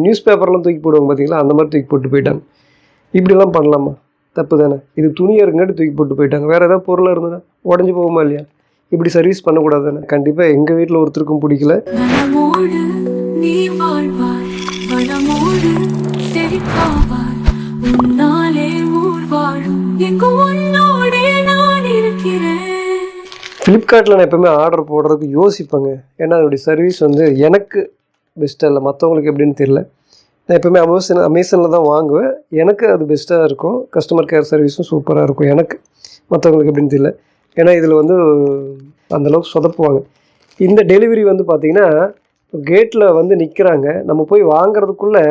News பேப்பர்லாம் தூக்கி போடுவாங்க பார்த்தீங்களா, அந்த மாதிரி தூக்கி போட்டு போயிட்டாங்க. இப்படிலாம் பண்ணலாமா? தப்பு தானே. இது துணியாக இருக்குங்காட்டி தூக்கி போட்டு போயிட்டாங்க. வேறு ஏதாவது பொருளாக இருந்ததுன்னா உடஞ்சி போகுமா இல்லையா? இப்படி சர்வீஸ் பண்ணக்கூடாது தானே. கண்டிப்பாக எங்கள் வீட்டில் ஒருத்தருக்கும் பிடிக்கல. ஃப்ளிப்கார்ட்டில் நான் எப்போவுமே ஆர்டர் போடுறதுக்கு யோசிப்பேங்க. ஏன்னா அதனுடைய சர்வீஸ் வந்து எனக்கு பெஸ்ட்டாக இல்லை, மற்றவங்களுக்கு எப்படின்னு தெரியல. நான் எப்போவுமே அமேசானில் தான் வாங்குவேன். எனக்கு அது பெஸ்ட்டாக இருக்கும். கஸ்டமர் கேர் சர்வீஸும் சூப்பராக இருக்கும் எனக்கு. மற்றவங்களுக்கு எப்படின்னு தெரியல. ஏன்னா இதில் வந்து அந்தளவுக்கு சொதப்புவாங்க. இந்த டெலிவரி வந்து பார்த்திங்கன்னா கேட்டில் வந்து நிற்கிறாங்க, நம்ம போய் வாங்கிறதுக்குள்ளே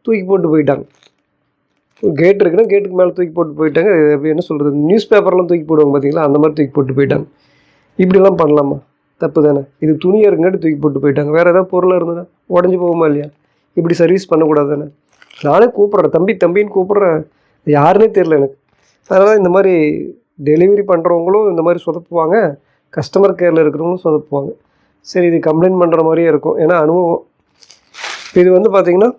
தூக்கி போட்டு போயிட்டாங்க. கேட் இருக்குன்னா கேட்டுக்கு மேலே தூக்கி போட்டு போயிட்டாங்க. எப்படி என்ன சொல்கிறது, நியூஸ் பேப்பர்லாம் தூக்கி போடுவாங்க பார்த்தீங்களா, அந்த மாதிரி தூக்கி போட்டு போயிட்டாங்க. இப்படிலாம் பண்ணலாமா? தப்பு தானே. இது துணியாக இருக்குங்காட்டி தூக்கி போட்டு போயிட்டாங்க. வேறு ஏதாவது பொருளாக இருந்ததுன்னா உடஞ்சி போகுமா இல்லையா? இப்படி சர்வீஸ் பண்ணக்கூடாது தானே. நானே கூப்பிட்றேன், தம்பின்னு கூப்பிட்றேன், யாருன்னே தெரில எனக்கு. அதனால் இந்த மாதிரி டெலிவரி பண்ணுறவங்களும் இந்த மாதிரி சொதப்புவாங்க, கஸ்டமர் கேரில் இருக்கிறவங்களும் சொதப்புவாங்க. சரி, இது கம்ப்ளைண்ட் பண்ணுற மாதிரியே இருக்கும். ஏன்னா அனுபவம். இது வந்து பார்த்திங்கன்னா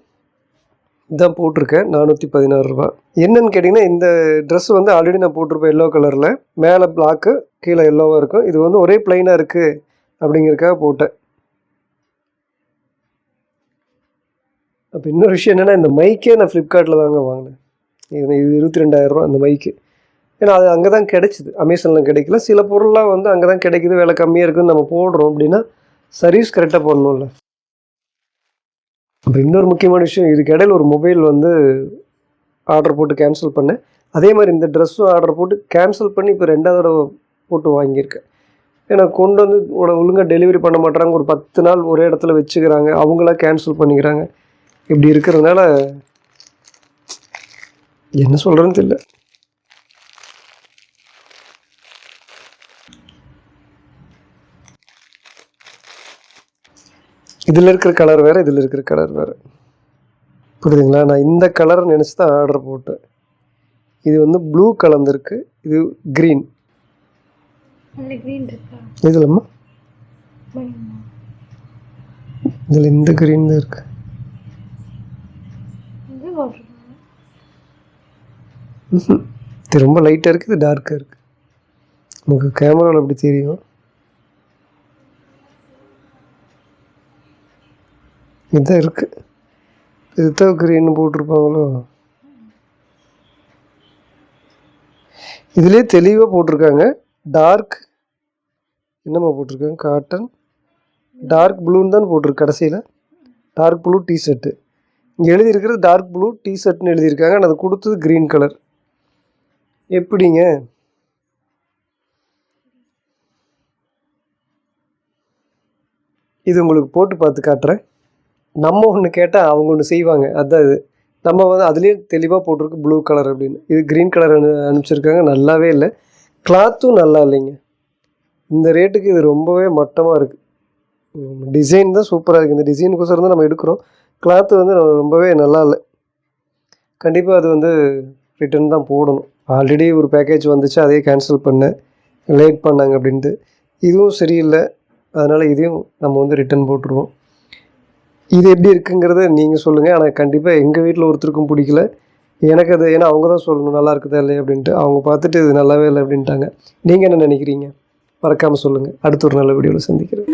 இதான் போட்டிருக்கேன், 416 ரூபா. என்னன்னு கேட்டிங்கன்னா, இந்த ட்ரெஸ் வந்து ஆல்ரெடி நான் போட்டிருப்பேன் எல்லோ கலரில், மேலே பிளாக்கு கீழே எல்லோவாக இருக்கும். இது வந்து ஒரே ப்ளைனாக இருக்குது அப்படிங்கிறதுக்காக போட்டேன். அப்போ இன்னொரு விஷயம் என்னென்னா, இந்த மைக்கே நான் ஃப்ளிப்கார்ட்டில் தாங்க வாங்கினேன். இது 22,000 ரூபா அந்த மைக்கு. ஏன்னா அது அங்கே தான் கிடச்சிது, அமேசானில் கிடைக்கல. சில பொருள்லாம் வந்து அங்கே தான் கிடைக்குது, விலை கம்மியாக இருக்குதுன்னு நம்ம போடுறோம். அப்படின்னா சர்வீஸ் கரெக்டாக பண்ணணும்ல. அப்புறம் இன்னொரு முக்கியமான விஷயம், இதுக்கு இடையில் ஒரு மொபைல் வந்து ஆர்டர் போட்டு கேன்சல் பண்ணேன். அதே மாதிரி இந்த ட்ரெஸ்ஸும் ஆர்டர் போட்டு கேன்சல் பண்ணி இப்போ 2வது தடவை போட்டு வாங்கியிருக்கேன். ஏன்னா கொண்டு வந்து ஒழுங்காக டெலிவரி பண்ண மாட்டுறாங்க. ஒரு 10 நாள் ஒரே இடத்துல வச்சுக்கிறாங்க, அவங்களா கேன்சல் பண்ணிக்கிறாங்க. இப்படி இருக்கிறதுனால என்ன சொல்கிறேன்னு தெரியல. இதில் இருக்கிற கலர் வேறு, இதில் இருக்கிற கலர் வேறு, புரியுதுங்களா? நான் இந்த கலர் நினச்சி தான் ஆர்டர் போட்டேன். இது வந்து ப்ளூ கலந்துருக்கு, இது க்ரீன். இதுலம்மா இதில் இந்த க்ரீன் தான் இருக்கு. இது ரொம்ப லைட்டாக இருக்குது, இது டார்க்காக இருக்குது. உங்களுக்கு கேமராவில் அப்படி தெரியும். இதுதான் இருக்குது. இதுதான் க்ரீன்னு போட்டிருப்பாங்களோ. இதிலே தெளிவாக போட்டிருக்காங்க. டார்க் என்னம்மா போட்டிருக்காங்க, காட்டன் டார்க் ப்ளூன்னு தான் போட்டிருக்கு. கடைசியில் டார்க் ப்ளூ டிஷர்ட்டு இங்கே எழுதியிருக்கிறது டார்க் ப்ளூ டிஷர்ட்னு எழுதியிருக்காங்க. ஆனால் அது கொடுத்தது க்ரீன் கலர். எப்படிங்க? இது உங்களுக்கு போட்டு பார்த்து காட்டுறேன். நம்ம ஒன்று கேட்டால் அவங்க ஒன்று செய்வாங்க. அதுதான் இது. நம்ம வந்து அதுலேயே தெளிவாக போட்டிருக்கு ப்ளூ கலர் அப்படின்னு. இது க்ரீன் கலர் அனுப்பிச்சிருக்காங்க. நல்லாவே இல்லை, கிளாத்தும் நல்லா இல்லைங்க. இந்த ரேட்டுக்கு இது ரொம்பவே மட்டமாக இருக்குது. டிசைன் தான் சூப்பராக இருக்குது. இந்த டிசைனுக்கோசரம் தான் நம்ம எடுக்கிறோம். கிளாத்து வந்து ரொம்பவே நல்லா இல்லை. கண்டிப்பாக அது வந்து ரிட்டன் தான் போடணும். ஆல்ரெடி ஒரு பேக்கேஜ் வந்துச்சு, அதையே கேன்சல் பண்ணேன், லேட் பண்ணாங்க அப்படின்ட்டு. இதுவும் சரியில்லை, அதனால் இதையும் நம்ம வந்து ரிட்டன் போட்டுருவோம். இது எப்படி இருக்குங்கிறத நீங்கள் சொல்லுங்கள். ஆனால் கண்டிப்பாக எங்கள் வீட்டில் ஒருத்தருக்கும் பிடிக்கல. எனக்கு அது, ஏன்னா அவங்க தான் சொல்லணும் நல்லா இருக்குதா இல்லையா அப்படின்ட்டு. அவங்க பார்த்துட்டு இது நல்லாவே இல்லை அப்படின்ட்டாங்க. நீங்கள் என்ன நினைக்கிறீங்க? மறக்காமல் சொல்லுங்கள். அடுத்த ஒரு நல்ல வீடியோவில் சந்திக்கிறேன்.